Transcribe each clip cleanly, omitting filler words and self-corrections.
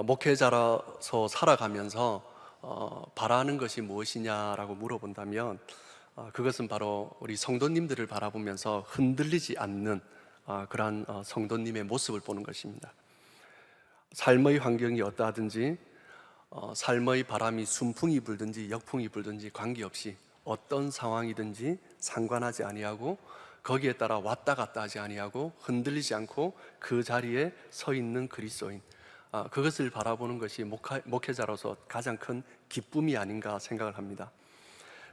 목회자라서 살아가면서 바라는 것이 무엇이냐라고 물어본다면 그것은 바로 우리 성도님들을 바라보면서 흔들리지 않는 그러한 성도님의 모습을 보는 것입니다. 삶의 환경이 어떠하든지 삶의 바람이 순풍이 불든지 역풍이 불든지 관계없이 어떤 상황이든지 상관하지 아니하고 거기에 따라 왔다 갔다 하지 아니하고 흔들리지 않고 그 자리에 서 있는 그리스도인, 그것을 바라보는 것이 목회자로서 가장 큰 기쁨이 아닌가 생각을 합니다.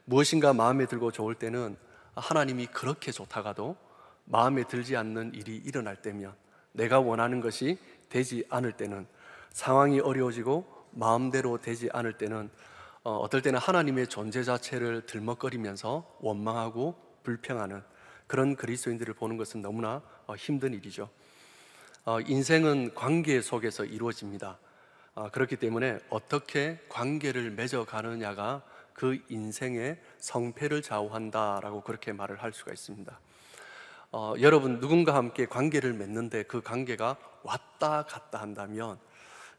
무엇인가 마음에 들고 좋을 때는 하나님이 그렇게 좋다가도 마음에 들지 않는 일이 일어날 때면, 내가 원하는 것이 되지 않을 때는, 상황이 어려워지고 마음대로 되지 않을 때는 어떨 때는 하나님의 존재 자체를 들먹거리면서 원망하고 불평하는 그런 그리스도인들을 보는 것은 너무나 힘든 일이죠. 인생은 관계 속에서 이루어집니다. 그렇기 때문에 어떻게 관계를 맺어가느냐가 그 인생의 성패를 좌우한다라고 그렇게 말을 할 수가 있습니다. 여러분, 누군가 함께 관계를 맺는데 그 관계가 왔다 갔다 한다면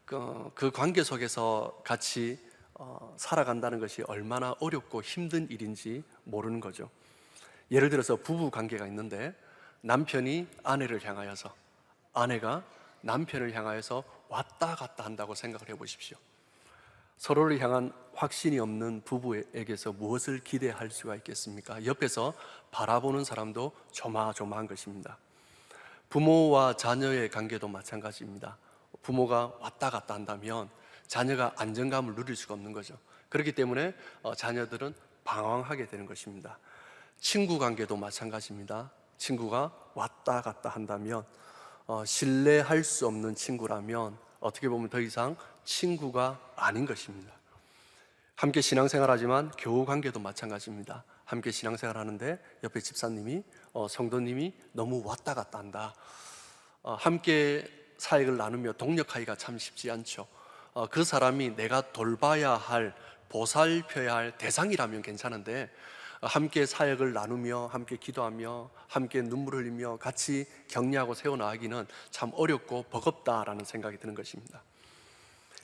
그 관계 속에서 같이 살아간다는 것이 얼마나 어렵고 힘든 일인지 모르는 거죠. 예를 들어서 부부 관계가 있는데 남편이 아내를 향하여서, 아내가 남편을 향하여서 왔다 갔다 한다고 생각을 해보십시오. 서로를 향한 확신이 없는 부부에게서 무엇을 기대할 수가 있겠습니까? 옆에서 바라보는 사람도 조마조마한 것입니다. 부모와 자녀의 관계도 마찬가지입니다. 부모가 왔다 갔다 한다면 자녀가 안정감을 누릴 수가 없는 거죠. 그렇기 때문에 자녀들은 방황하게 되는 것입니다. 친구 관계도 마찬가지입니다. 친구가 왔다 갔다 한다면 신뢰할 수 없는 친구라면 어떻게 보면 더 이상 친구가 아닌 것입니다. 함께 신앙생활하지만 교우 관계도 마찬가지입니다. 함께 신앙생활하는데 옆에 집사님이 성도님이 너무 왔다 갔다 한다. 함께 사역을 나누며 동력하기가 참 쉽지 않죠. 그 사람이 내가 돌봐야 할, 보살펴야 할 대상이라면 괜찮은데 함께 사역을 나누며 함께 기도하며 함께 눈물 흘리며 같이 격려하고 세워나가기는 참 어렵고 버겁다라는 생각이 드는 것입니다.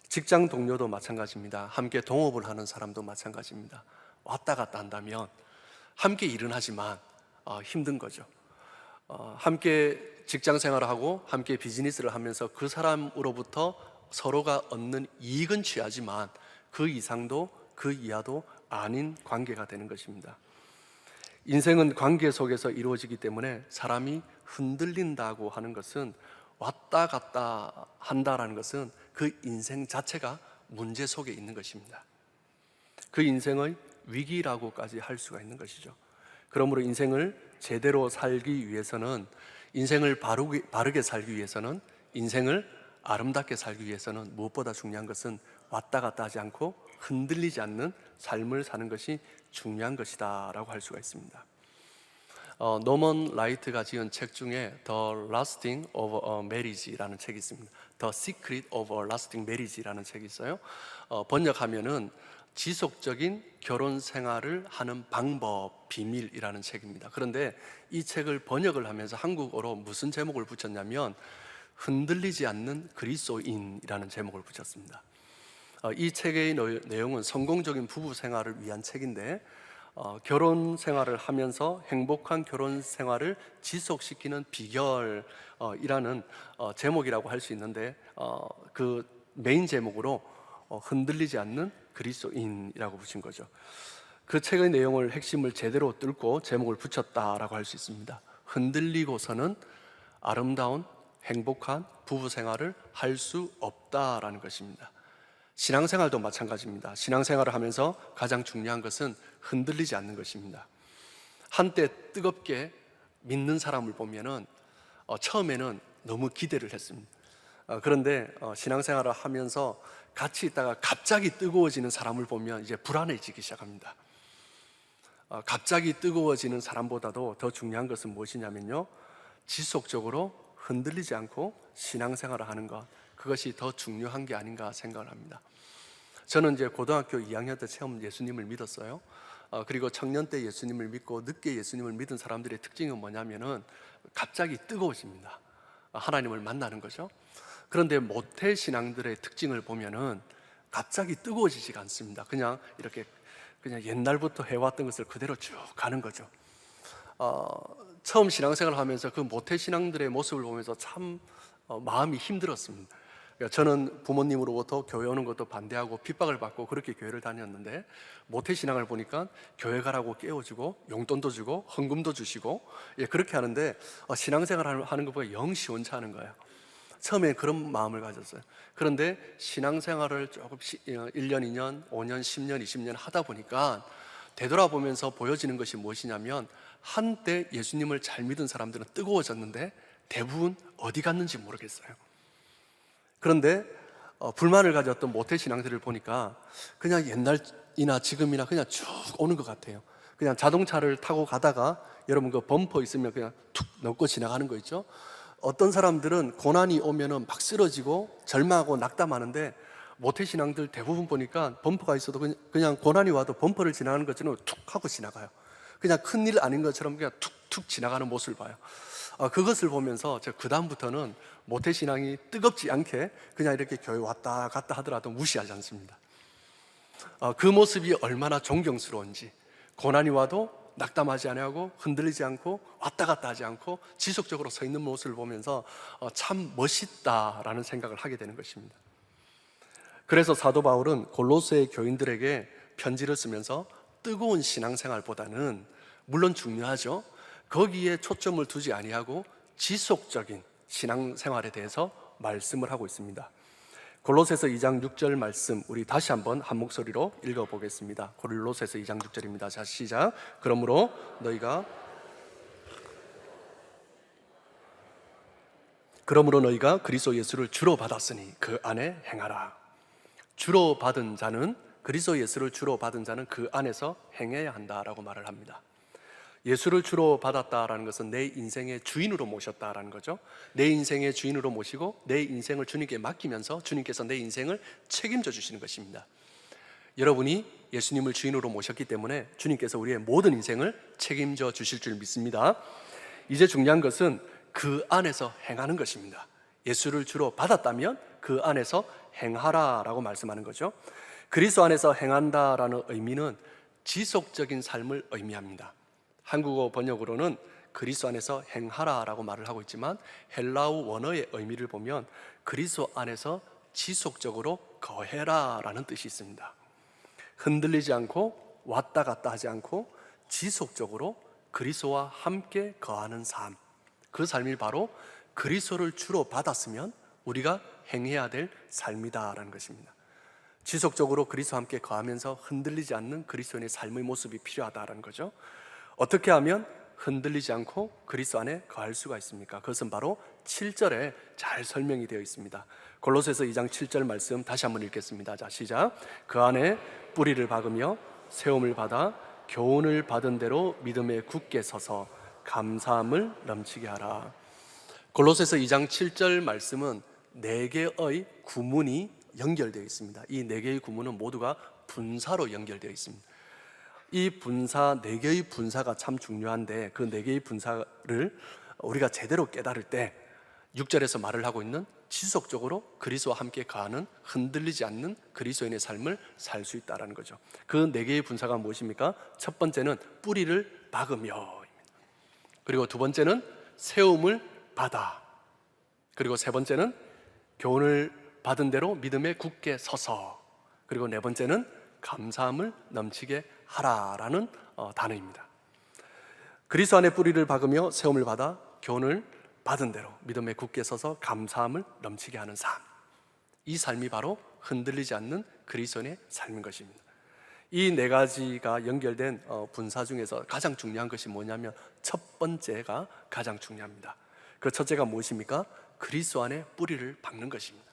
직장 동료도 마찬가지입니다. 함께 동업을 하는 사람도 마찬가지입니다. 왔다 갔다 한다면 함께 일은 하지만 힘든 거죠. 함께 직장 생활을 하고 함께 비즈니스를 하면서 그 사람으로부터 서로가 얻는 이익은 취하지만 그 이상도 그 이하도 아닌 관계가 되는 것입니다. 인생은 관계 속에서 이루어지기 때문에 사람이 흔들린다고 하는 것은, 왔다 갔다 한다라는 것은 그 인생 자체가 문제 속에 있는 것입니다. 그 인생의 위기라고까지 할 수가 있는 것이죠. 그러므로 인생을 제대로 살기 위해서는, 인생을 바르게 살기 위해서는, 인생을 아름답게 살기 위해서는 무엇보다 중요한 것은 왔다 갔다 하지 않고 흔들리지 않는 삶을 사는 것이 중요한 것이다 라고 할 수가 있습니다. 노먼 라이트가 지은 책 중에 The Lasting of a Marriage라는 책이 있습니다. The Secret of a Lasting Marriage라는 책이 있어요. 번역하면은 지속적인 결혼 생활을 하는 방법, 비밀이라는 책입니다. 그런데 이 책을 번역을 하면서 한국어로 무슨 제목을 붙였냐면 흔들리지 않는 그리스도인이라는 제목을 붙였습니다. 이 책의 내용은 성공적인 부부 생활을 위한 책인데 결혼 생활을 하면서 행복한 결혼 생활을 지속시키는 비결이라는 제목이라고 할 수 있는데 그 메인 제목으로 흔들리지 않는 그리스도인이라고 붙인 거죠. 그 책의 내용을, 핵심을 제대로 뚫고 제목을 붙였다라고 할 수 있습니다. 흔들리고서는 아름다운 행복한 부부 생활을 할 수 없다라는 것입니다. 신앙생활도 마찬가지입니다. 신앙생활을 하면서 가장 중요한 것은 흔들리지 않는 것입니다. 한때 뜨겁게 믿는 사람을 보면은 처음에는 너무 기대를 했습니다. 그런데 신앙생활을 하면서 같이 있다가 갑자기 뜨거워지는 사람을 보면 이제 불안해지기 시작합니다. 갑자기 뜨거워지는 사람보다도 더 중요한 것은 무엇이냐면요, 지속적으로 흔들리지 않고 신앙생활을 하는 것, 그것이 더 중요한 게 아닌가 생각을 합니다. 저는 이제 고등학교 2학년 때 처음 예수님을 믿었어요. 그리고 청년 때 예수님을 믿고 늦게 예수님을 믿은 사람들의 특징은 뭐냐면은 갑자기 뜨거워집니다. 하나님을 만나는 거죠. 그런데 모태 신앙들의 특징을 보면은 갑자기 뜨거워지지가 않습니다. 그냥 이렇게 그냥 옛날부터 해왔던 것을 그대로 쭉 가는 거죠. 처음 신앙생활을 하면서 그 모태 신앙들의 모습을 보면서 참 마음이 힘들었습니다. 그러니까 저는 부모님으로부터 교회 오는 것도 반대하고 핍박을 받고 그렇게 교회를 다녔는데, 모태 신앙을 보니까 교회 가라고 깨워주고 용돈도 주고 헌금도 주시고, 그렇게 하는데 신앙생활 하는 것보다 영 시원찮은 거예요. 처음에 그런 마음을 가졌어요. 그런데 신앙생활을 조금 1년, 2년, 5년, 10년, 20년 하다 보니까 되돌아보면서 보여지는 것이 무엇이냐면, 한때 예수님을 잘 믿은 사람들은 뜨거워졌는데 대부분 어디 갔는지 모르겠어요. 그런데 불만을 가졌던 모태 신앙들을 보니까 그냥 옛날이나 지금이나 그냥 쭉 오는 것 같아요. 그냥 자동차를 타고 가다가 여러분 그 범퍼 있으면 그냥 툭 넘고 지나가는 거 있죠. 어떤 사람들은 고난이 오면은 막 쓰러지고 절망하고 낙담하는데, 모태신앙들 대부분 보니까 범퍼가 있어도 그냥 고난이 와도 범퍼를 지나가는 것처럼 툭 하고 지나가요. 그냥 큰일 아닌 것처럼 그냥 툭툭 지나가는 모습을 봐요. 그것을 보면서 제가 그 다음부터는 모태신앙이 뜨겁지 않게 그냥 이렇게 교회 왔다 갔다 하더라도 무시하지 않습니다. 그 모습이 얼마나 존경스러운지, 고난이 와도 낙담하지 않고 흔들리지 않고 왔다 갔다 하지 않고 지속적으로 서 있는 모습을 보면서 참 멋있다라는 생각을 하게 되는 것입니다. 그래서 사도 바울은 골로새 교인들에게 편지를 쓰면서 뜨거운 신앙생활보다는, 물론 중요하죠, 거기에 초점을 두지 아니하고 지속적인 신앙생활에 대해서 말씀을 하고 있습니다. 골로새서 2장 6절 말씀, 우리 다시 한번 한 목소리로 읽어보겠습니다. 골로새서 2장 6절입니다. 자, 시작. 그러므로 너희가 그리스도 예수를 주로 받았으니 그 안에 행하라. 주로 받은 자는, 그리스도 예수를 주로 받은 자는 그 안에서 행해야 한다라고 말을 합니다. 예수를 주로 받았다라는 것은 내 인생의 주인으로 모셨다라는 거죠. 내 인생의 주인으로 모시고 내 인생을 주님께 맡기면서 주님께서 내 인생을 책임져 주시는 것입니다. 여러분이 예수님을 주인으로 모셨기 때문에 주님께서 우리의 모든 인생을 책임져 주실 줄 믿습니다. 이제 중요한 것은 그 안에서 행하는 것입니다. 예수를 주로 받았다면 그 안에서 행하라라고 말씀하는 거죠. 그리스도 안에서 행한다라는 의미는 지속적인 삶을 의미합니다. 한국어 번역으로는 그리스도 안에서 행하라라고 말을 하고 있지만, 헬라어 원어의 의미를 보면 그리스도 안에서 지속적으로 거해라라는 뜻이 있습니다. 흔들리지 않고 왔다 갔다 하지 않고 지속적으로 그리스도와 함께 거하는 삶, 그 삶이 바로 그리스도를 주로 받았으면 우리가 행해야 될 삶이다라는 것입니다. 지속적으로 그리스도와 함께 거하면서 흔들리지 않는 그리스도인의 삶의 모습이 필요하다라는 거죠. 어떻게 하면 흔들리지 않고 그리스도 안에 거할 수가 있습니까? 그것은 바로 7절에 잘 설명이 되어 있습니다. 골로새서 2장 7절 말씀 다시 한번 읽겠습니다. 자, 시작. 그 안에 뿌리를 박으며 세움을 받아 교훈을 받은 대로 믿음에 굳게 서서 감사함을 넘치게 하라. 골로새서 2장 7절 말씀은 4개의 구문이 연결되어 있습니다. 이 4개의 구문은 모두가 분사로 연결되어 있습니다. 이 분사, 4개의 분사가 참 중요한데, 그 4개의 분사를 우리가 제대로 깨달을 때 6절에서 말을 하고 있는 지속적으로 그리스도와 함께 가는, 흔들리지 않는 그리스도인의 삶을 살 수 있다는 거죠. 그 4개의 분사가 무엇입니까? 첫 번째는 뿌리를 박으며, 그리고 두 번째는 세움을 받아, 그리고 세 번째는 교훈을 받은 대로 믿음에 굳게 서서, 그리고 네 번째는 감사함을 넘치게 하라라는 단어입니다. 그리스도 안에 뿌리를 박으며 세움을 받아 교훈을 받은 대로 믿음에 굳게 서서 감사함을 넘치게 하는 삶, 이 삶이 바로 흔들리지 않는 그리스도인의 삶인 것입니다. 이 4가지가 연결된 분사 중에서 가장 중요한 것이 뭐냐면, 첫 번째가 가장 중요합니다. 그 첫째가 무엇입니까? 그리스도 안에 뿌리를 박는 것입니다.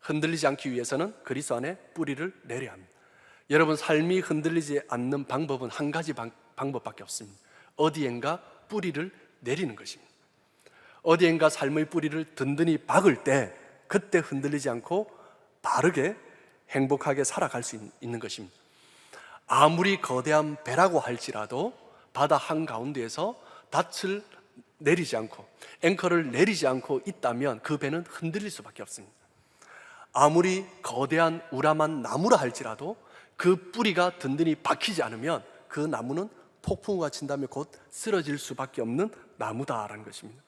흔들리지 않기 위해서는 그리스도 안에 뿌리를 내려야 합니다. 여러분, 삶이 흔들리지 않는 방법은 한 가지 방법밖에 없습니다. 어디엔가 뿌리를 내리는 것입니다. 어디엔가 삶의 뿌리를 든든히 박을 때, 그때 흔들리지 않고 바르게 행복하게 살아갈 수 있는 것입니다. 아무리 거대한 배라고 할지라도 바다 한가운데에서 닻을 내리지 않고, 앵커를 내리지 않고 있다면 그 배는 흔들릴 수밖에 없습니다. 아무리 거대한 우람한 나무라 할지라도 그 뿌리가 든든히 박히지 않으면 그 나무는 폭풍우가 친다면 곧 쓰러질 수밖에 없는 나무다라는 것입니다.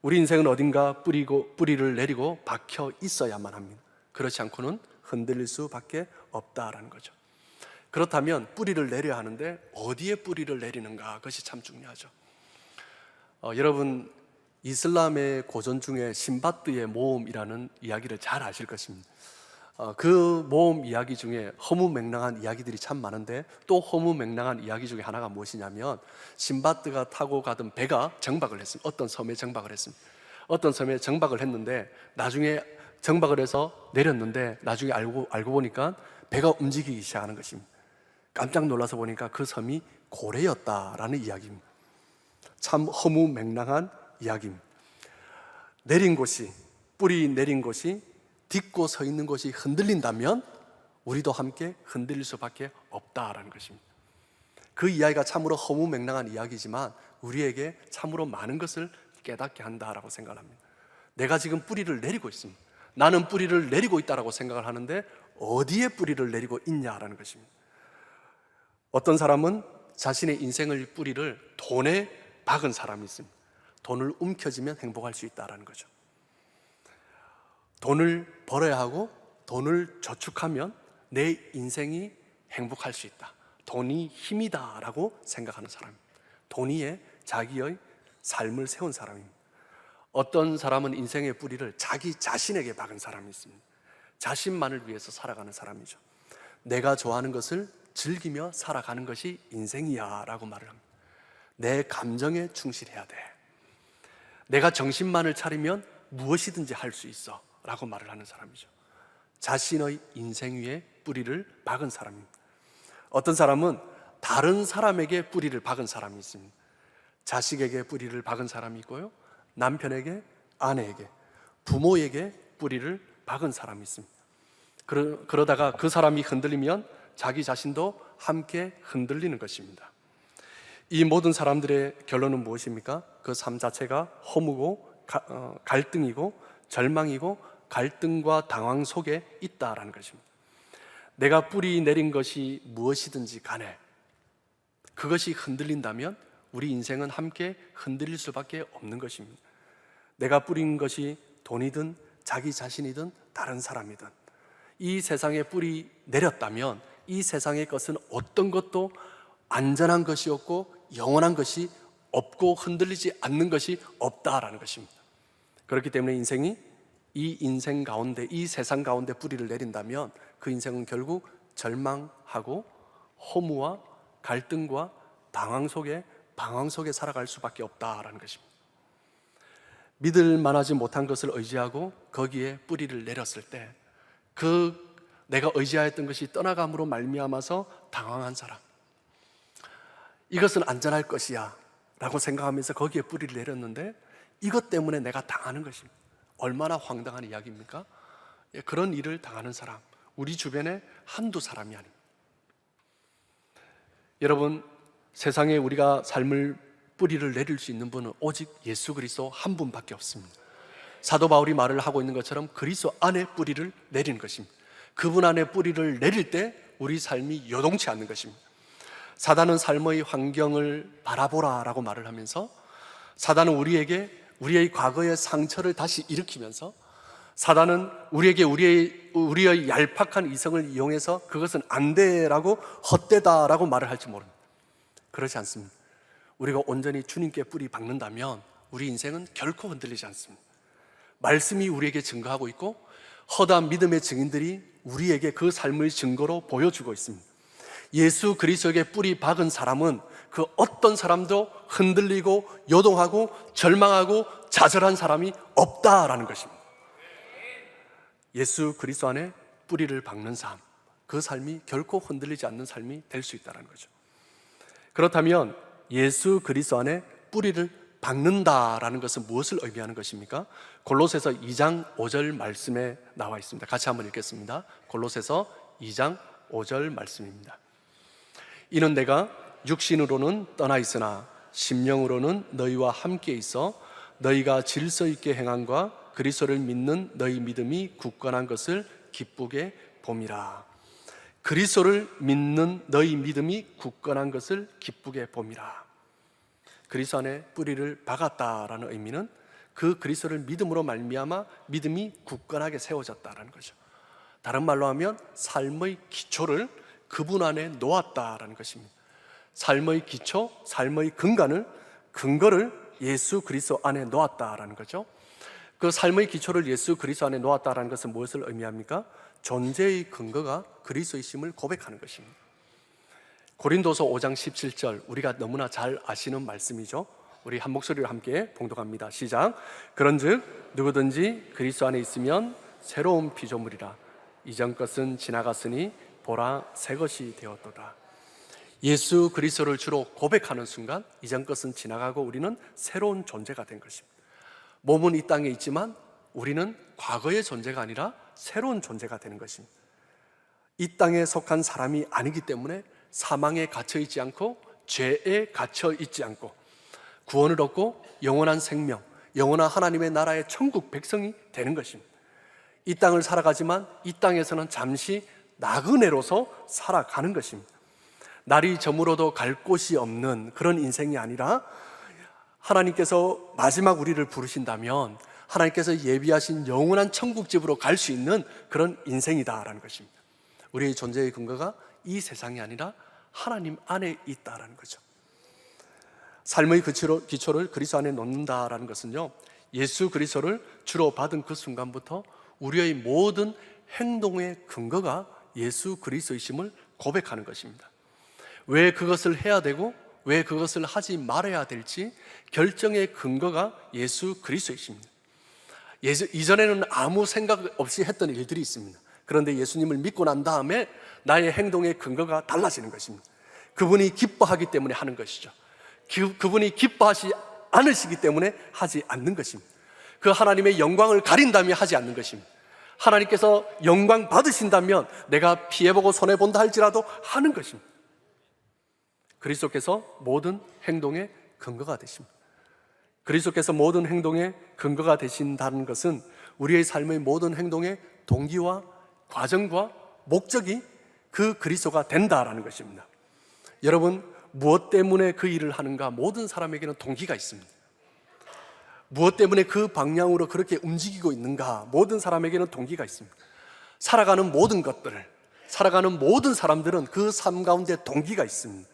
우리 인생은 어딘가 뿌리를 내리고 박혀 있어야만 합니다. 그렇지 않고는 흔들릴 수밖에 없다라는 거죠. 그렇다면 뿌리를 내려야 하는데 어디에 뿌리를 내리는가, 그것이 참 중요하죠. 여러분, 이슬람의 고전 중에 신바트의 모험이라는 이야기를 잘 아실 것입니다. 그 모험 이야기 중에 허무맹랑한 이야기들이 참 많은데, 또 허무맹랑한 이야기 중에 하나가 무엇이냐면, 신바트가 타고 가던 배가 정박을 했습니다. 어떤 섬에 정박을 했습니다. 어떤 섬에 정박을 했는데 나중에 정박을 해서 내렸는데 나중에 알고 보니까 배가 움직이기 시작하는 것입니다. 깜짝 놀라서 보니까 그 섬이 고래였다라는 이야기입니다. 참 허무맹랑한 이야기입니다. 내린 곳이, 뿌리 내린 곳이, 딛고 서 있는 곳이 흔들린다면 우리도 함께 흔들릴 수밖에 없다라는 것입니다. 그 이야기가 참으로 허무맹랑한 이야기지만 우리에게 참으로 많은 것을 깨닫게 한다라고 생각을 합니다. 내가 지금 뿌리를 내리고 있습니다. 나는 뿌리를 내리고 있다라고 생각을 하는데 어디에 뿌리를 내리고 있냐라는 것입니다. 어떤 사람은 자신의 인생의 뿌리를 돈에 박은 사람이 있습니다. 돈을 움켜쥐면 행복할 수 있다는 거죠. 돈을 벌어야 하고 돈을 저축하면 내 인생이 행복할 수 있다. 돈이 힘이다 라고 생각하는 사람입니다. 돈 위에 자기의 삶을 세운 사람입니다. 어떤 사람은 인생의 뿌리를 자기 자신에게 박은 사람이 있습니다. 자신만을 위해서 살아가는 사람이죠. 내가 좋아하는 것을 즐기며 살아가는 것이 인생이야 라고 말을 합니다. 내 감정에 충실해야 돼. 내가 정신만을 차리면 무엇이든지 할 수 있어 라고 말을 하는 사람이죠. 자신의 인생 위에 뿌리를 박은 사람입니다. 어떤 사람은 다른 사람에게 뿌리를 박은 사람이 있습니다. 자식에게 뿌리를 박은 사람이 있고요, 남편에게, 아내에게, 부모에게 뿌리를 박은 사람이 있습니다. 그러다가 그 사람이 흔들리면 자기 자신도 함께 흔들리는 것입니다. 이 모든 사람들의 결론은 무엇입니까? 그 삶 자체가 허무고 갈등이고 절망이고 갈등과 당황 속에 있다라는 것입니다. 내가 뿌리 내린 것이 무엇이든지 간에 그것이 흔들린다면 우리 인생은 함께 흔들릴 수밖에 없는 것입니다. 내가 뿌린 것이 돈이든 자기 자신이든 다른 사람이든 이 세상에 뿌리 내렸다면 이 세상의 것은 어떤 것도 안전한 것이 없고 영원한 것이 없고 흔들리지 않는 것이 없다라는 것입니다. 그렇기 때문에 인생이 이 인생 가운데, 이 세상 가운데 뿌리를 내린다면 그 인생은 결국 절망하고 허무와 갈등과 방황 속에 살아갈 수밖에 없다라는 것입니다. 믿을 만하지 못한 것을 의지하고 거기에 뿌리를 내렸을 때 그 내가 의지하였던 것이 떠나감으로 말미암아서 당황한 사람, 이것은 안전할 것이야 라고 생각하면서 거기에 뿌리를 내렸는데 이것 때문에 내가 당하는 것입니다. 얼마나 황당한 이야기입니까? 그런 일을 당하는 사람, 우리 주변에 한두 사람이 아닙니다. 여러분, 세상에 우리가 삶을 뿌리를 내릴 수 있는 분은 오직 예수 그리스도 한 분밖에 없습니다. 사도 바울이 말을 하고 있는 것처럼 그리스도 안에 뿌리를 내리는 것입니다. 그분 안에 뿌리를 내릴 때 우리 삶이 요동치 않는 것입니다. 사단은 삶의 환경을 바라보라 라고 말을 하면서 사단은 우리의 과거의 상처를 다시 일으키면서 사단은 우리에게 우리의 얄팍한 이성을 이용해서 그것은 안 돼라고 헛되다라고 말을 할지 모릅니다. 그렇지 않습니다. 우리가 온전히 주님께 뿌리 박는다면 우리 인생은 결코 흔들리지 않습니다. 말씀이 우리에게 증거하고 있고 허다한 믿음의 증인들이 우리에게 그 삶의 증거로 보여주고 있습니다. 예수 그리스도에게 뿌리 박은 사람은 그 어떤 사람도 흔들리고 요동하고 절망하고 좌절한 사람이 없다라는 것입니다. 예수 그리스도 안에 뿌리를 박는 삶, 그 삶이 결코 흔들리지 않는 삶이 될 수 있다는 거죠. 그렇다면 예수 그리스도 안에 뿌리를 박는다라는 것은 무엇을 의미하는 것입니까? 골로새서 2장 5절 말씀에 나와 있습니다. 같이 한번 읽겠습니다. 골로새서 2장 5절 말씀입니다. 이는 내가 육신으로는 떠나 있으나 심령으로는 너희와 함께 있어 너희가 질서 있게 행함과 그리스도를 믿는 너희 믿음이 굳건한 것을 기쁘게 봄이라. 그리스도를 믿는 너희 믿음이 굳건한 것을 기쁘게 봄이라. 그리스도 안에 뿌리를 박았다라는 의미는 그 그리스도를 믿음으로 말미암아 믿음이 굳건하게 세워졌다라는 거죠. 다른 말로 하면 삶의 기초를 그분 안에 놓았다라는 것입니다. 삶의 기초, 삶의 근거를 예수 그리스도 안에 놓았다라는 거죠. 그 삶의 기초를 예수 그리스도 안에 놓았다라는 것은 무엇을 의미합니까? 존재의 근거가 그리스도이심을 고백하는 것입니다. 고린도서 5장 17절, 우리가 너무나 잘 아시는 말씀이죠. 우리 한 목소리로 함께 봉독합니다. 시작. 그런즉 누구든지 그리스도 안에 있으면 새로운 피조물이라. 이전 것은 지나갔으니 보라 새 것이 되었도다. 예수 그리스도를 주로 고백하는 순간 이전 것은 지나가고 우리는 새로운 존재가 된 것입니다. 몸은 이 땅에 있지만 우리는 과거의 존재가 아니라 새로운 존재가 되는 것입니다. 이 땅에 속한 사람이 아니기 때문에 사망에 갇혀 있지 않고 죄에 갇혀 있지 않고 구원을 얻고 영원한 생명, 영원한 하나님의 나라의 천국 백성이 되는 것입니다. 이 땅을 살아가지만 이 땅에서는 잠시 나그네로서 살아가는 것입니다. 날이 저물어도 갈 곳이 없는 그런 인생이 아니라 하나님께서 마지막 우리를 부르신다면 하나님께서 예비하신 영원한 천국집으로 갈 수 있는 그런 인생이다라는 것입니다. 우리의 존재의 근거가 이 세상이 아니라 하나님 안에 있다라는 거죠. 삶의 기초를 그리스도 안에 놓는다라는 것은요, 예수 그리스도를 주로 받은 그 순간부터 우리의 모든 행동의 근거가 예수 그리스도이심을 고백하는 것입니다. 왜 그것을 해야 되고 왜 그것을 하지 말아야 될지 결정의 근거가 예수 그리스도이십니다. 이전에는 아무 생각 없이 했던 일들이 있습니다. 그런데 예수님을 믿고 난 다음에 나의 행동의 근거가 달라지는 것입니다. 그분이 기뻐하기 때문에 하는 것이죠. 그분이 기뻐하지 않으시기 때문에 하지 않는 것입니다. 그 하나님의 영광을 가린다면 하지 않는 것입니다. 하나님께서 영광 받으신다면 내가 피해보고 손해본다 할지라도 하는 것입니다. 그리스도께서 모든 행동의 근거가 되십니다. 그리스도께서 모든 행동의 근거가 되신다는 것은 우리의 삶의 모든 행동의 동기와 과정과 목적이 그 그리스도가 된다라는 것입니다. 여러분, 무엇 때문에 그 일을 하는가? 모든 사람에게는 동기가 있습니다. 무엇 때문에 그 방향으로 그렇게 움직이고 있는가? 모든 사람에게는 동기가 있습니다. 살아가는 모든 것들을, 살아가는 모든 사람들은 그 삶 가운데 동기가 있습니다.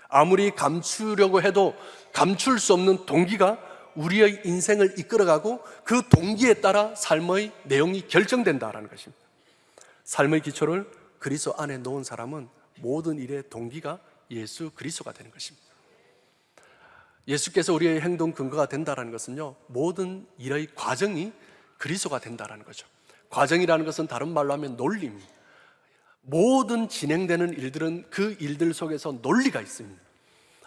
아무리 감추려고 해도 감출 수 없는 동기가 우리의 인생을 이끌어가고 그 동기에 따라 삶의 내용이 결정된다는 것입니다. 삶의 기초를 그리스도 안에 놓은 사람은 모든 일의 동기가 예수 그리스도가 되는 것입니다. 예수께서 우리의 행동 근거가 된다는 것은요, 모든 일의 과정이 그리스도가 된다는 거죠. 과정이라는 것은 다른 말로 하면 논리입니다. 모든 진행되는 일들은 그 일들 속에서 논리가 있습니다.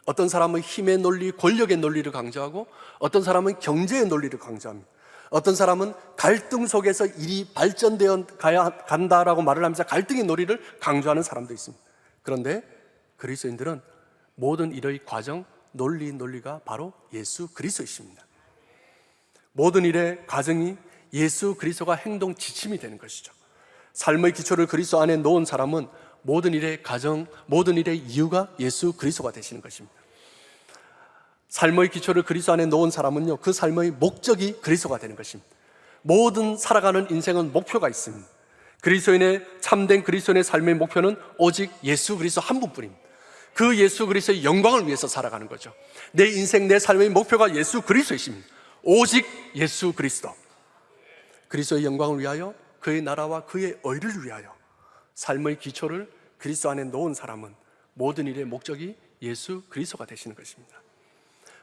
어떤 사람은 힘의 논리, 권력의 논리를 강조하고 어떤 사람은 경제의 논리를 강조합니다. 어떤 사람은 갈등 속에서 일이 발전되어 간다라고 말을 하면서 갈등의 논리를 강조하는 사람도 있습니다. 그런데 그리스도인들은 모든 일의 과정, 논리가 바로 예수 그리스도이십니다. 모든 일의 과정이 예수 그리스도가 행동 지침이 되는 것이죠. 삶의 기초를 그리스도 안에 놓은 사람은 모든 일의 과정, 모든 일의 이유가 예수 그리스도가 되시는 것입니다. 삶의 기초를 그리스도 안에 놓은 사람은요, 그 삶의 목적이 그리스도가 되는 것입니다. 모든 살아가는 인생은 목표가 있습니다. 그리스도인의 참된 그리스도인의 삶의 목표는 오직 예수 그리스도 한 분뿐입니다. 그 예수 그리스도의 영광을 위해서 살아가는 거죠. 내 인생, 내 삶의 목표가 예수 그리스도이십니다. 오직 예수 그리스도. 그리스도의 영광을 위하여, 그의 나라와 그의 의를 위하여 삶의 기초를 그리스도 안에 놓은 사람은 모든 일의 목적이 예수 그리스도가 되시는 것입니다.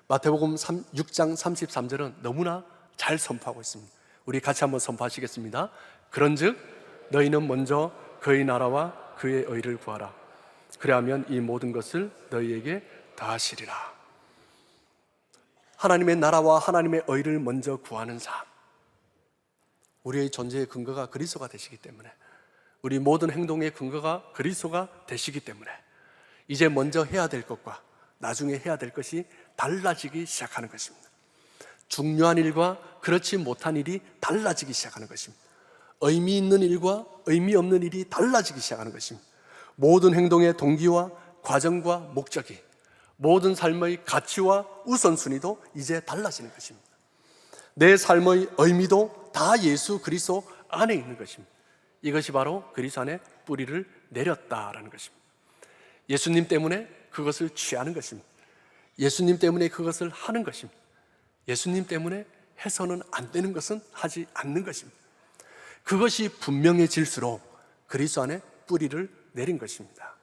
마태복음 6장 33절은 너무나 잘 선포하고 있습니다. 우리 같이 한번 선포하시겠습니다. 그런즉 너희는 먼저 그의 나라와 그의 의를 구하라. 그리하면 이 모든 것을 너희에게 다하시리라. 하나님의 나라와 하나님의 의를 먼저 구하는 삶, 우리의 존재의 근거가 그리스도가 되시기 때문에, 우리 모든 행동의 근거가 그리스도가 되시기 때문에 이제 먼저 해야 될 것과 나중에 해야 될 것이 달라지기 시작하는 것입니다. 중요한 일과 그렇지 못한 일이 달라지기 시작하는 것입니다. 의미 있는 일과 의미 없는 일이 달라지기 시작하는 것입니다. 모든 행동의 동기와 과정과 목적이, 모든 삶의 가치와 우선순위도 이제 달라지는 것입니다. 내 삶의 의미도 다 예수 그리스도 안에 있는 것입니다. 이것이 바로 그리스도 안에 뿌리를 내렸다라는 것입니다. 예수님 때문에 그것을 취하는 것입니다. 예수님 때문에 그것을 하는 것입니다. 예수님 때문에 해서는 안 되는 것은 하지 않는 것입니다. 그것이 분명해질수록 그리스도 안에 뿌리를 내린 것입니다.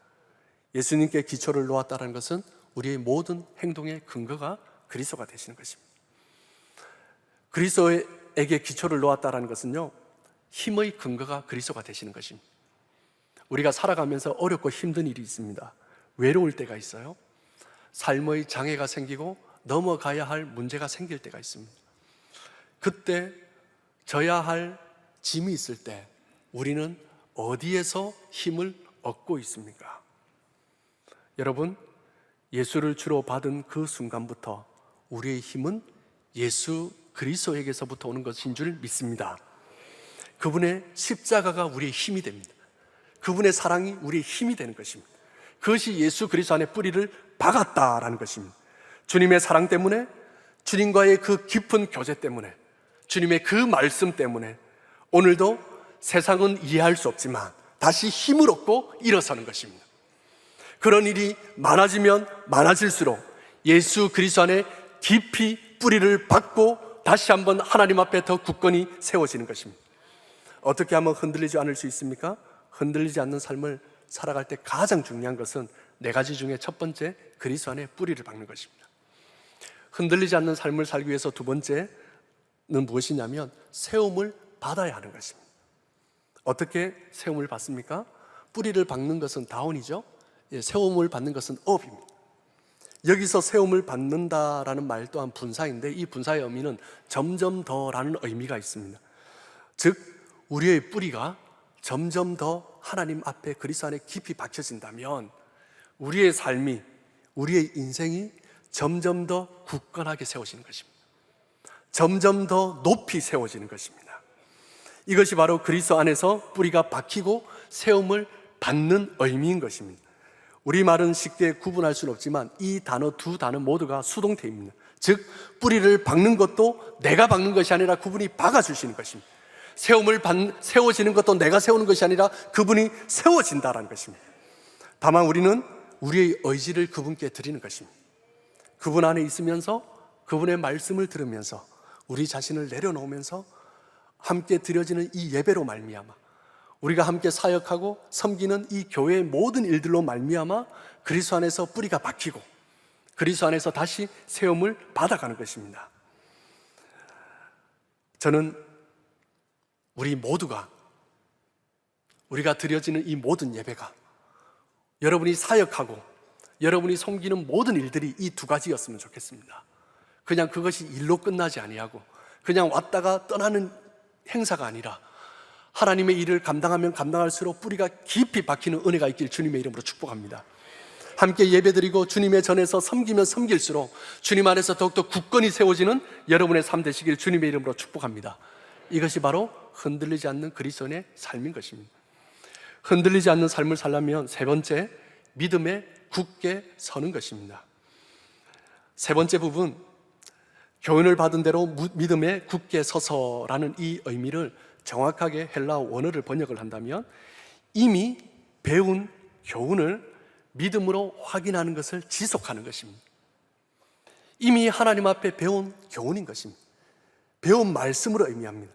예수님께 기초를 놓았다는 것은 우리의 모든 행동의 근거가 그리스도가 되시는 것입니다. 그리스도에게 기초를 놓았다는 것은요, 힘의 근거가 그리스도가 되시는 것입니다. 우리가 살아가면서 어렵고 힘든 일이 있습니다. 외로울 때가 있어요. 삶의 장애가 생기고 넘어가야 할 문제가 생길 때가 있습니다. 그때 져야 할 짐이 있을 때 우리는 어디에서 힘을 얻고 있습니까? 여러분, 예수를 주로 받은 그 순간부터 우리의 힘은 예수 그리스도에게서부터 오는 것인 줄 믿습니다. 그분의 십자가가 우리의 힘이 됩니다. 그분의 사랑이 우리의 힘이 되는 것입니다. 그것이 예수 그리스도 안에 뿌리를 박았다라는 것입니다. 주님의 사랑 때문에, 주님과의 그 깊은 교제 때문에, 주님의 그 말씀 때문에 오늘도 세상은 이해할 수 없지만 다시 힘을 얻고 일어서는 것입니다. 그런 일이 많아지면 많아질수록 예수 그리스도 안에 깊이 뿌리를 박고 다시 한번 하나님 앞에 더 굳건히 세워지는 것입니다. 어떻게 하면 흔들리지 않을 수 있습니까? 흔들리지 않는 삶을 살아갈 때 가장 중요한 것은 네 가지 중에 첫 번째, 그리스도 안에 뿌리를 박는 것입니다. 흔들리지 않는 삶을 살기 위해서 두 번째는 무엇이냐면 세움을 받아야 하는 것입니다. 어떻게 세움을 받습니까? 뿌리를 박는 것은 다운이죠. 세움을 받는 것은 업입니다. 여기서 세움을 받는다라는 말 또한 분사인데, 이 분사의 의미는 점점 더라는 의미가 있습니다. 즉 우리의 뿌리가 점점 더 하나님 앞에 그리스도 안에 깊이 박혀진다면 우리의 삶이, 우리의 인생이 점점 더 굳건하게 세워지는 것입니다. 점점 더 높이 세워지는 것입니다. 이것이 바로 그리스도 안에서 뿌리가 박히고 세움을 받는 의미인 것입니다. 우리말은 쉽게 구분할 수는 없지만 이 단어 두 단어 모두가 수동태입니다. 즉 뿌리를 박는 것도 내가 박는 것이 아니라 그분이 박아주시는 것입니다. 세워지는 것도 내가 세우는 것이 아니라 그분이 세워진다라는 것입니다. 다만 우리는 우리의 의지를 그분께 드리는 것입니다. 그분 안에 있으면서 그분의 말씀을 들으면서 우리 자신을 내려놓으면서 함께 드려지는 이 예배로 말미암아, 우리가 함께 사역하고 섬기는 이 교회의 모든 일들로 말미암아 그리스도 안에서 뿌리가 박히고 그리스도 안에서 다시 세움을 받아가는 것입니다. 저는 우리 모두가, 우리가 드려지는 이 모든 예배가, 여러분이 사역하고 여러분이 섬기는 모든 일들이 이 두 가지였으면 좋겠습니다. 그냥 그것이 일로 끝나지 아니하고 그냥 왔다가 떠나는 행사가 아니라 하나님의 일을 감당하면 감당할수록 뿌리가 깊이 박히는 은혜가 있길 주님의 이름으로 축복합니다. 함께 예배드리고 주님의 전에서 섬기면 섬길수록 주님 안에서 더욱더 굳건히 세워지는 여러분의 삶 되시길 주님의 이름으로 축복합니다. 이것이 바로 흔들리지 않는 그리스도인의 삶인 것입니다. 흔들리지 않는 삶을 살려면 세 번째, 믿음에 굳게 서는 것입니다. 세 번째 부분, 교훈을 받은 대로 믿음에 굳게 서서라는 이 의미를 정확하게 헬라어 원어를 번역을 한다면 이미 배운 교훈을 믿음으로 확인하는 것을 지속하는 것입니다. 이미 하나님 앞에 배운 교훈인 것입니다. 배운 말씀으로 의미합니다.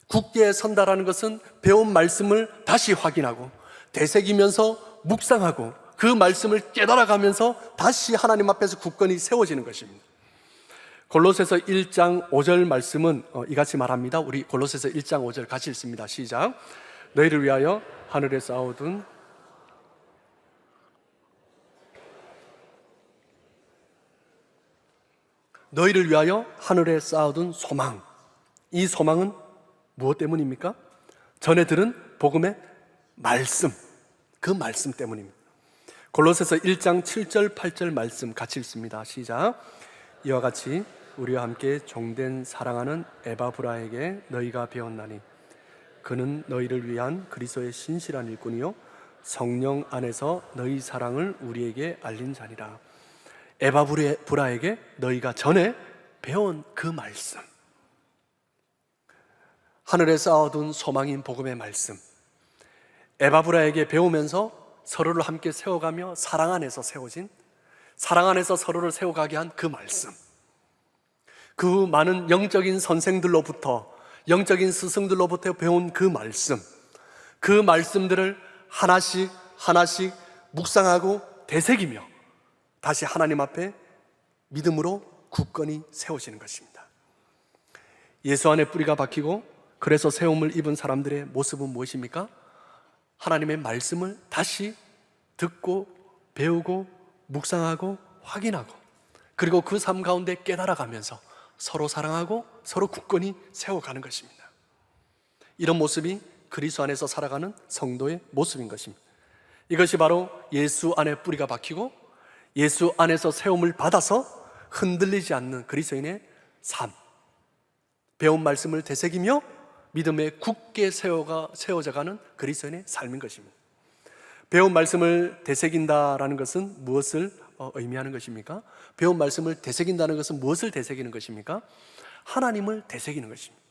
굳게 선다라는 것은 배운 말씀을 다시 확인하고 되새기면서 묵상하고 그 말씀을 깨달아가면서 다시 하나님 앞에서 굳건히 세워지는 것입니다. 골로새서 1장 5절 말씀은 이같이 말합니다. 우리 골로새서 1장 5절 같이 읽습니다. 시작. 너희를 위하여 하늘에 쌓아둔 너희를 위하여 하늘에 쌓아둔 소망. 이 소망은 무엇 때문입니까? 전에 들은 복음의 말씀, 그 말씀 때문입니다. 골로새서 1장 7절 8절 말씀 같이 읽습니다. 시작. 이와 같이 우리와 함께 종된 사랑하는 에바브라에게 너희가 배웠나니 그는 너희를 위한 그리스도의 신실한 일꾼이요 성령 안에서 너희 사랑을 우리에게 알린 자니라. 에바브라에게 너희가 전에 배운 그 말씀, 하늘에 쌓아둔 소망인 복음의 말씀, 에바브라에게 배우면서 서로를 함께 세워가며 사랑 안에서 세워진, 사랑 안에서 서로를 세워가게 한 그 말씀, 그 많은 영적인 선생들로부터, 영적인 스승들로부터 배운 그 말씀, 그 말씀들을 하나씩 하나씩 묵상하고 되새기며 다시 하나님 앞에 믿음으로 굳건히 세워지는 것입니다. 예수 안에 뿌리가 박히고 그래서 세움을 입은 사람들의 모습은 무엇입니까? 하나님의 말씀을 다시 듣고 배우고 묵상하고 확인하고, 그리고 그 삶 가운데 깨달아가면서 서로 사랑하고 서로 굳건히 세워가는 것입니다. 이런 모습이 그리스도 안에서 살아가는 성도의 모습인 것입니다. 이것이 바로 예수 안에 뿌리가 박히고 예수 안에서 세움을 받아서 흔들리지 않는 그리스도인의 삶, 배운 말씀을 되새기며 믿음에 굳게 세워져가는 그리스도인의 삶인 것입니다. 배운 말씀을 되새긴다라는 것은 무엇을 의미하는 것입니까? 배운 말씀을 되새긴다는 것은 무엇을 되새기는 것입니까? 하나님을 되새기는 것입니다.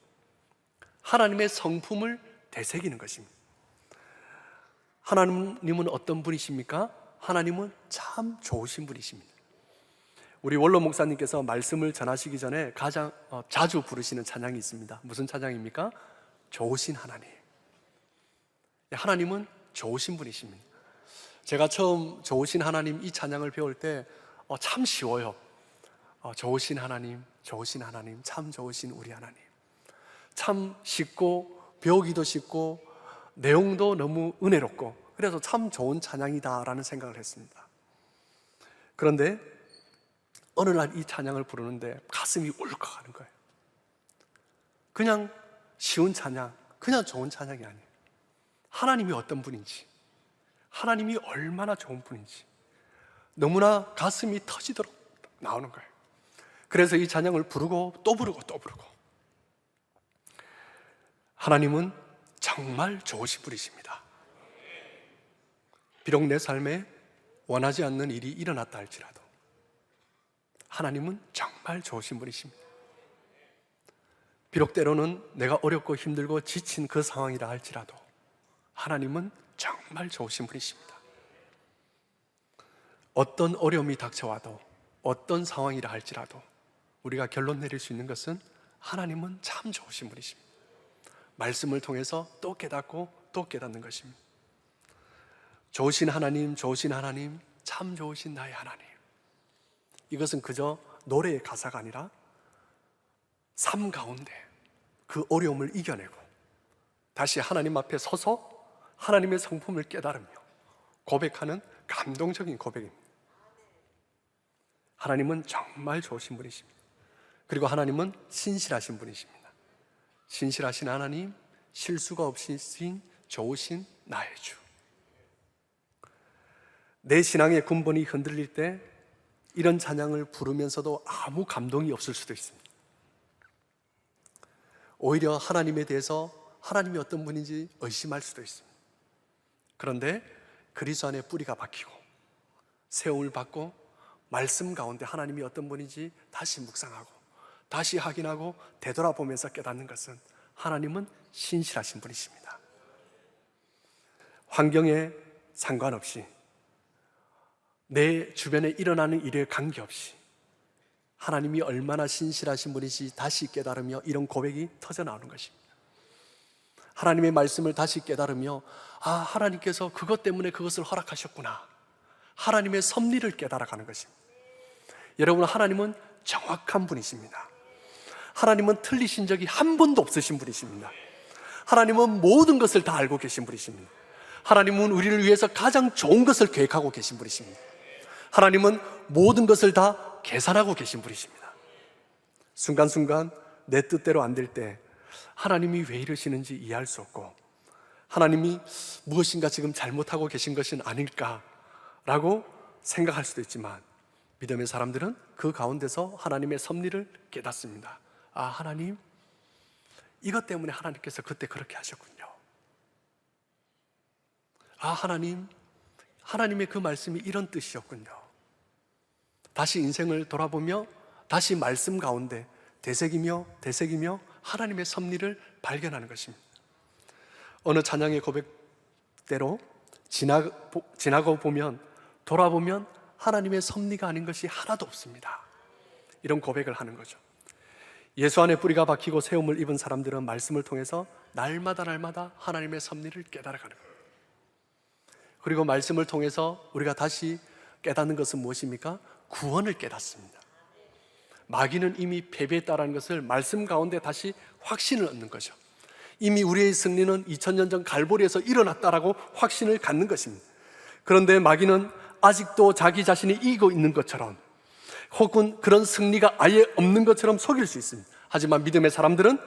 하나님의 성품을 되새기는 것입니다. 하나님은 어떤 분이십니까? 하나님은 참 좋으신 분이십니다. 우리 원로 목사님께서 말씀을 전하시기 전에 가장 자주 부르시는 찬양이 있습니다. 무슨 찬양입니까? 좋으신 하나님. 하나님은 좋으신 분이십니다. 제가 처음 좋으신 하나님 이 찬양을 배울 때 참 쉬워요. 좋으신 하나님, 좋으신 하나님, 참 좋으신 우리 하나님. 참 쉽고 배우기도 쉽고 내용도 너무 은혜롭고, 그래서 참 좋은 찬양이다라는 생각을 했습니다. 그런데 어느 날 이 찬양을 부르는데 가슴이 울컥하는 거예요. 그냥 쉬운 찬양, 그냥 좋은 찬양이 아니에요. 하나님이 어떤 분인지, 하나님이 얼마나 좋은 분인지 너무나 가슴이 터지도록 나오는 거예요. 그래서 이 찬양을 부르고 또 부르고 또 부르고, 하나님은 정말 좋으신 분이십니다. 비록 내 삶에 원하지 않는 일이 일어났다 할지라도 하나님은 정말 좋으신 분이십니다. 비록 때로는 내가 어렵고 힘들고 지친 그 상황이라 할지라도 하나님은 정말 좋으신 분이십니다. 어떤 어려움이 닥쳐와도, 어떤 상황이라 할지라도 우리가 결론 내릴 수 있는 것은 하나님은 참 좋으신 분이십니다. 말씀을 통해서 또 깨닫고 또 깨닫는 것입니다. 좋으신 하나님, 좋으신 하나님, 참 좋으신 나의 하나님. 이것은 그저 노래의 가사가 아니라 삶 가운데 그 어려움을 이겨내고 다시 하나님 앞에 서서 하나님의 성품을 깨달으며 고백하는 감동적인 고백입니다. 하나님은 정말 좋으신 분이십니다. 그리고 하나님은 신실하신 분이십니다. 신실하신 하나님, 실수가 없으신 좋으신 나의 주. 내 신앙의 근본이 흔들릴 때 이런 찬양을 부르면서도 아무 감동이 없을 수도 있습니다. 오히려 하나님에 대해서 하나님이 어떤 분인지 의심할 수도 있습니다. 그런데 그리스도 안에 뿌리가 박히고 세움을 받고 말씀 가운데 하나님이 어떤 분인지 다시 묵상하고 다시 확인하고 되돌아보면서 깨닫는 것은 하나님은 신실하신 분이십니다. 환경에 상관없이, 내 주변에 일어나는 일에 관계없이 하나님이 얼마나 신실하신 분인지 다시 깨달으며 이런 고백이 터져 나오는 것입니다. 하나님의 말씀을 다시 깨달으며 하나님께서 그것 때문에 그것을 허락하셨구나, 하나님의 섭리를 깨달아가는 것입니다. 여러분, 하나님은 정확한 분이십니다. 하나님은 틀리신 적이 한 번도 없으신 분이십니다. 하나님은 모든 것을 다 알고 계신 분이십니다. 하나님은 우리를 위해서 가장 좋은 것을 계획하고 계신 분이십니다. 하나님은 모든 것을 다 계산하고 계신 분이십니다. 순간순간 내 뜻대로 안 될 때 하나님이 왜 이러시는지 이해할 수 없고, 하나님이 무엇인가 지금 잘못하고 계신 것은 아닐까라고 생각할 수도 있지만, 믿음의 사람들은 그 가운데서 하나님의 섭리를 깨닫습니다. 아, 하나님, 이것 때문에 하나님께서 그때 그렇게 하셨군요. 아, 하나님, 하나님의 그 말씀이 이런 뜻이었군요. 다시 인생을 돌아보며 다시 말씀 가운데 되새기며 하나님의 섭리를 발견하는 것입니다. 어느 찬양의 고백대로 지나고 보면, 돌아보면 하나님의 섭리가 아닌 것이 하나도 없습니다. 이런 고백을 하는 거죠. 예수 안에 뿌리가 박히고 세움을 입은 사람들은 말씀을 통해서 날마다 하나님의 섭리를 깨달아가는 거예요. 그리고 말씀을 통해서 우리가 다시 깨닫는 것은 무엇입니까? 구원을 깨닫습니다. 마귀는 이미 패배했다는 것을 말씀 가운데 다시 확신을 얻는 거죠. 이미 우리의 승리는 2000년 전 갈보리에서 일어났다라고 확신을 갖는 것입니다. 그런데 마귀는 아직도 자기 자신이 이기고 있는 것처럼, 혹은 그런 승리가 아예 없는 것처럼 속일 수 있습니다. 하지만 믿음의 사람들은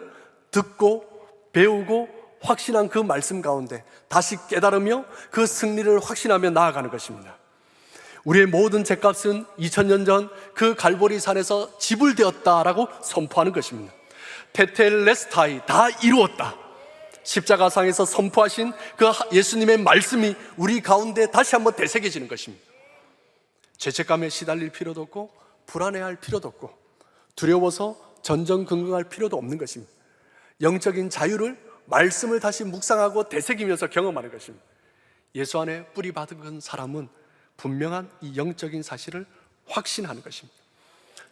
듣고 배우고 확신한 그 말씀 가운데 다시 깨달으며 그 승리를 확신하며 나아가는 것입니다. 우리의 모든 죄값은 2000년 전 그 갈보리 산에서 지불되었다라고 선포하는 것입니다. 테텔레스타이, 다 이루었다. 십자가상에서 선포하신 그 예수님의 말씀이 우리 가운데 다시 한번 되새겨지는 것입니다. 죄책감에 시달릴 필요도 없고, 불안해할 필요도 없고, 두려워서 전전긍긍할 필요도 없는 것입니다. 영적인 자유를, 말씀을 다시 묵상하고 되새기면서 경험하는 것입니다. 예수 안에 뿌리 박은 사람은 분명한 이 영적인 사실을 확신하는 것입니다.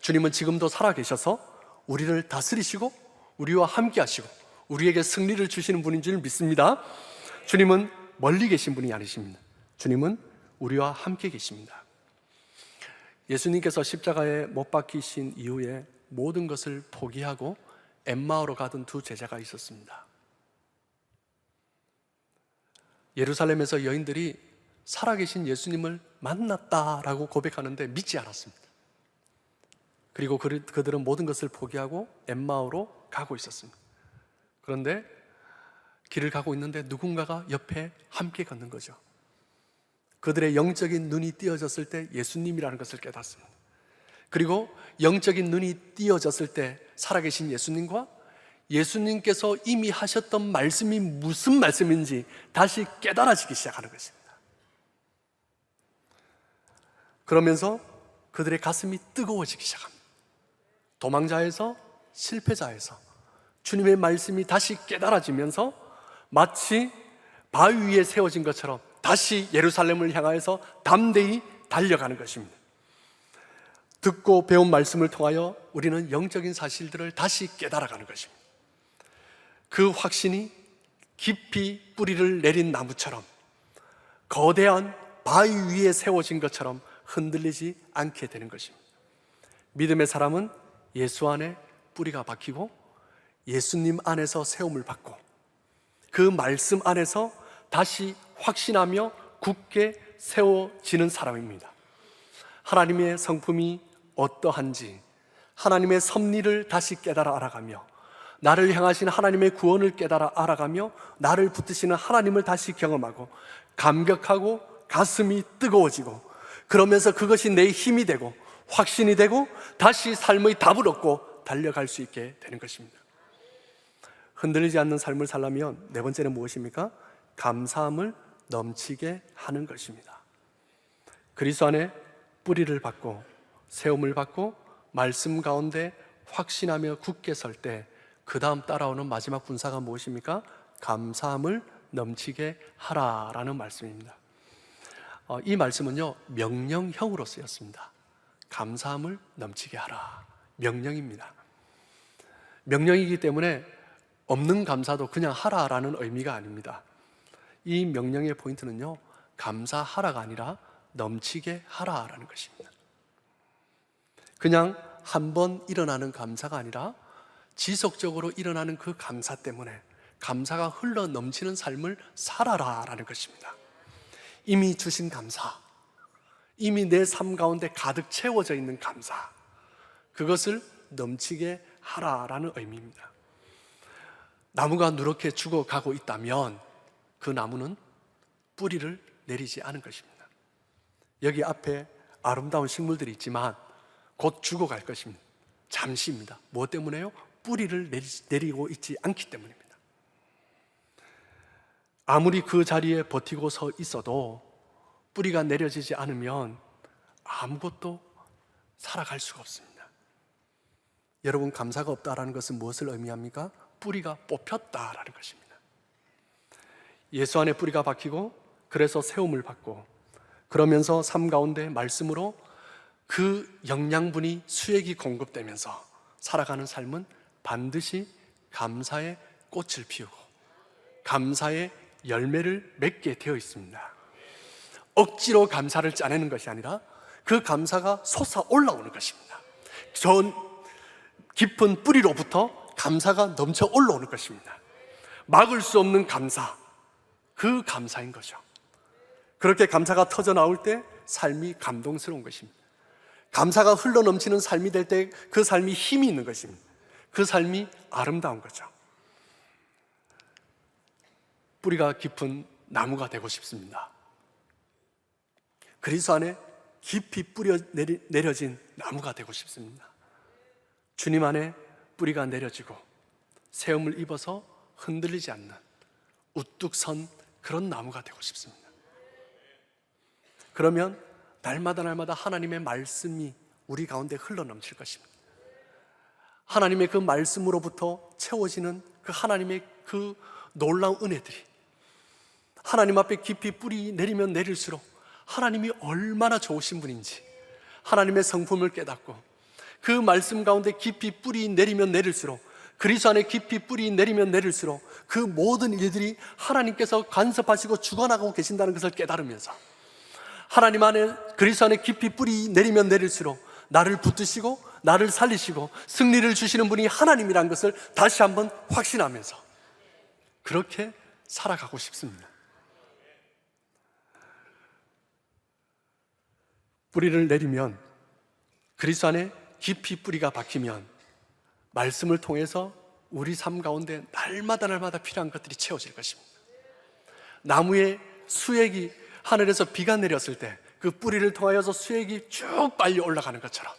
주님은 지금도 살아계셔서 우리를 다스리시고 우리와 함께 하시고 우리에게 승리를 주시는 분인 줄 믿습니다. 주님은 멀리 계신 분이 아니십니다. 주님은 우리와 함께 계십니다. 예수님께서 십자가에 못 박히신 이후에 모든 것을 포기하고 엠마오로 가던 두 제자가 있었습니다. 예루살렘에서 여인들이 살아계신 예수님을 만났다라고 고백하는데 믿지 않았습니다. 그리고 그들은 모든 것을 포기하고 엠마오로 가고 있었습니다. 그런데 길을 가고 있는데 누군가가 옆에 함께 걷는 거죠. 그들의 영적인 눈이 띄어졌을 때 예수님이라는 것을 깨닫습니다. 그리고 영적인 눈이 띄어졌을 때 살아계신 예수님과 예수님께서 이미 하셨던 말씀이 무슨 말씀인지 다시 깨달아지기 시작하는 것입니다. 그러면서 그들의 가슴이 뜨거워지기 시작합니다. 도망자에서 실패자에서 주님의 말씀이 다시 깨달아지면서 마치 바위 위에 세워진 것처럼 다시 예루살렘을 향하여서 담대히 달려가는 것입니다. 듣고 배운 말씀을 통하여 우리는 영적인 사실들을 다시 깨달아가는 것입니다. 그 확신이 깊이 뿌리를 내린 나무처럼 거대한 바위 위에 세워진 것처럼 흔들리지 않게 되는 것입니다. 믿음의 사람은 예수 안에 뿌리가 박히고 예수님 안에서 세움을 받고 그 말씀 안에서 다시 확신하며 굳게 세워지는 사람입니다. 하나님의 성품이 어떠한지, 하나님의 섭리를 다시 깨달아 알아가며 나를 향하신 하나님의 구원을 깨달아 알아가며 나를 붙드시는 하나님을 다시 경험하고 감격하고 가슴이 뜨거워지고, 그러면서 그것이 내 힘이 되고 확신이 되고 다시 삶의 답을 얻고 달려갈 수 있게 되는 것입니다. 흔들리지 않는 삶을 살려면 네 번째는 무엇입니까? 감사함을 넘치게 하는 것입니다. 그리스도 안에 뿌리를 받고 세움을 받고 말씀 가운데 확신하며 굳게 설 때 그 다음 따라오는 마지막 분사가 무엇입니까? 감사함을 넘치게 하라라는 말씀입니다. 이 말씀은요, 명령형으로 쓰였습니다. 감사함을 넘치게 하라. 명령입니다. 명령이기 때문에 없는 감사도 그냥 하라라는 의미가 아닙니다. 이 명령의 포인트는요, 감사하라가 아니라 넘치게 하라라는 것입니다. 그냥 한 번 일어나는 감사가 아니라 지속적으로 일어나는 그 감사 때문에 감사가 흘러 넘치는 삶을 살아라라는 것입니다. 이미 주신 감사, 이미 내 삶 가운데 가득 채워져 있는 감사, 그것을 넘치게 하라라는 의미입니다. 나무가 누렇게 죽어가고 있다면 그 나무는 뿌리를 내리지 않은 것입니다. 여기 앞에 아름다운 식물들이 있지만 곧 죽어갈 것입니다. 잠시입니다. 무엇 때문에요? 뿌리를 내리고 있지 않기 때문입니다. 아무리 그 자리에 버티고 서 있어도 뿌리가 내려지지 않으면 아무것도 살아갈 수가 없습니다. 여러분, 감사가 없다라는 것은 무엇을 의미합니까? 뿌리가 뽑혔다라는 것입니다. 예수 안에 뿌리가 박히고 그래서 세움을 받고 그러면서 삶 가운데 말씀으로 그 영양분이 수액이 공급되면서 살아가는 삶은 반드시 감사의 꽃을 피우고 감사의 열매를 맺게 되어 있습니다. 억지로 감사를 짜내는 것이 아니라 그 감사가 솟아 올라오는 것입니다. 저 깊은 뿌리로부터 감사가 넘쳐 올라오는 것입니다. 막을 수 없는 감사, 그 감사인 거죠. 그렇게 감사가 터져 나올 때 삶이 감동스러운 것입니다. 감사가 흘러넘치는 삶이 될 때 그 삶이 힘이 있는 것입니다. 그 삶이 아름다운 거죠. 뿌리가 깊은 나무가 되고 싶습니다. 그리스도 안에 깊이 뿌려 내려진 나무가 되고 싶습니다. 주님 안에 뿌리가 내려지고 세움을 입어서 흔들리지 않는 우뚝 선 그런 나무가 되고 싶습니다. 그러면 날마다 하나님의 말씀이 우리 가운데 흘러넘칠 것입니다. 하나님의 그 말씀으로부터 채워지는 그 하나님의 그 놀라운 은혜들이 하나님 앞에 깊이 뿌리 내리면 내릴수록 하나님이 얼마나 좋으신 분인지 하나님의 성품을 깨닫고 그 말씀 가운데 깊이 뿌리 내리면 내릴수록 그리스도 안에 깊이 뿌리 내리면 내릴수록 그 모든 일들이 하나님께서 간섭하시고 주관하고 계신다는 것을 깨달으면서 하나님 안에 그리스도 안에 깊이 뿌리 내리면 내릴수록 나를 붙드시고 나를 살리시고 승리를 주시는 분이 하나님이라는 것을 다시 한번 확신하면서 그렇게 살아가고 싶습니다. 뿌리를 내리면 그리스도 안에 깊이 뿌리가 박히면 말씀을 통해서 우리 삶 가운데 날마다 필요한 것들이 채워질 것입니다. 나무의 수액이 하늘에서 비가 내렸을 때 그 뿌리를 통하여서 수액이 쭉 빨리 올라가는 것처럼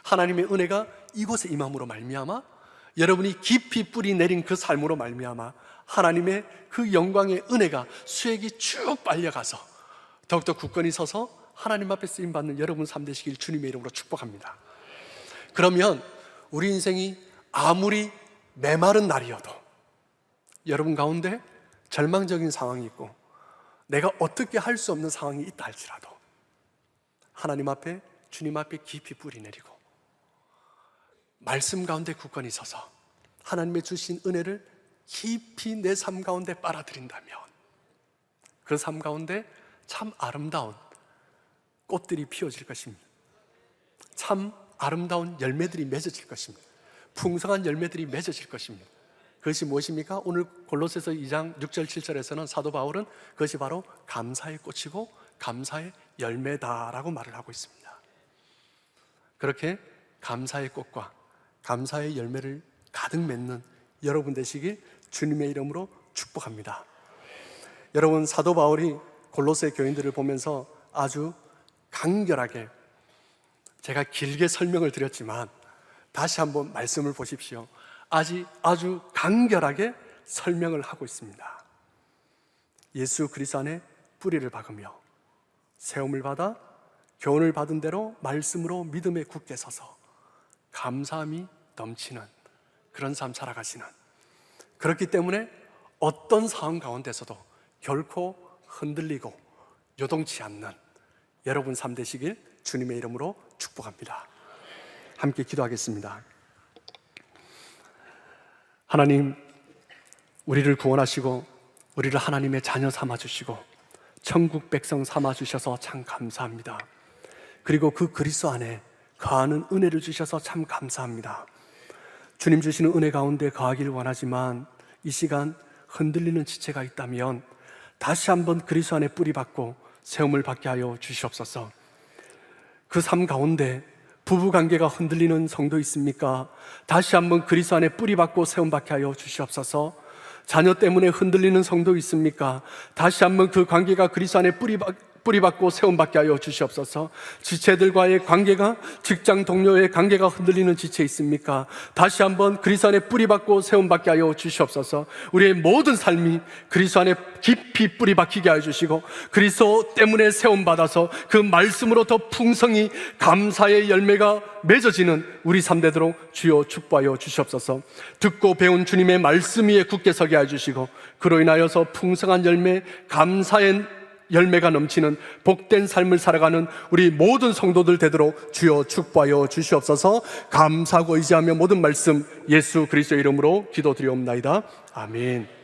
하나님의 은혜가 이곳에 임함으로 말미암아 여러분이 깊이 뿌리 내린 그 삶으로 말미암아 하나님의 그 영광의 은혜가 수액이 쭉 빨려가서 더욱더 굳건히 서서 하나님 앞에 쓰임받는 여러분 삶 되시길 주님의 이름으로 축복합니다. 그러면 우리 인생이 아무리 메마른 날이어도 여러분 가운데 절망적인 상황이 있고 내가 어떻게 할 수 없는 상황이 있다 할지라도 하나님 앞에 주님 앞에 깊이 뿌리 내리고 말씀 가운데 굳건히 서서 하나님의 주신 은혜를 깊이 내 삶 가운데 빨아들인다면 그 삶 가운데 참 아름다운 꽃들이 피어질 것입니다. 참 아름다운 열매들이 맺어질 것입니다. 풍성한 열매들이 맺어질 것입니다. 그것이 무엇입니까? 오늘 골로새서 2장 6절 7절에서는 사도 바울은 그것이 바로 감사의 꽃이고 감사의 열매다라고 말을 하고 있습니다. 그렇게 감사의 꽃과 감사의 열매를 가득 맺는 여러분 되시길 주님의 이름으로 축복합니다. 여러분, 사도 바울이 골로새 교인들을 보면서 아주 간결하게, 제가 길게 설명을 드렸지만 다시 한번 말씀을 보십시오. 아주 간결하게 설명을 하고 있습니다. 예수 그리스도 안에 뿌리를 박으며 세움을 받아 교훈을 받은 대로 말씀으로 믿음에 굳게 서서 감사함이 넘치는 그런 삶 살아가시는, 그렇기 때문에 어떤 상황 가운데서도 결코 흔들리고 요동치 않는 여러분 삶 되시길 주님의 이름으로 축복합니다. 함께 기도하겠습니다. 하나님, 우리를 구원하시고 우리를 하나님의 자녀 삼아주시고 천국 백성 삼아주셔서 참 감사합니다. 그리고 그 그리스도 안에 거하는 은혜를 주셔서 참 감사합니다. 주님 주시는 은혜 가운데 거하기를 원하지만 이 시간 흔들리는 지체가 있다면 다시 한번 그리스도 안에 뿌리 박고 세움을 받게 하여 주시옵소서. 그 삶 가운데 부부관계가 흔들리는 성도 있습니까? 다시 한번 그리스도 안에 뿌리 박고 세움 받게 하여 주시옵소서. 자녀 때문에 흔들리는 성도 있습니까? 다시 한번 그 관계가 그리스도 안에 뿌리박고 세움받게 하여 주시옵소서. 지체들과의 관계가, 직장 동료의 관계가 흔들리는 지체 있습니까? 다시 한번 그리스도 안에 뿌리박고 세움받게 하여 주시옵소서. 우리의 모든 삶이 그리스도 안에 깊이 뿌리박히게 하여 주시고, 그리스도 때문에 세움받아서 그 말씀으로 더 풍성히 감사의 열매가 맺어지는 우리 삶 되도록 주여 축복하여 주시옵소서. 듣고 배운 주님의 말씀 위에 굳게 서게 하여 주시고, 그로 인하여서 풍성한 열매, 감사의 열매가 넘치는 복된 삶을 살아가는 우리 모든 성도들 되도록 주여 축복하여 주시옵소서. 감사하고 의지하며 모든 말씀 예수 그리스도의 이름으로 기도드리옵나이다. 아멘.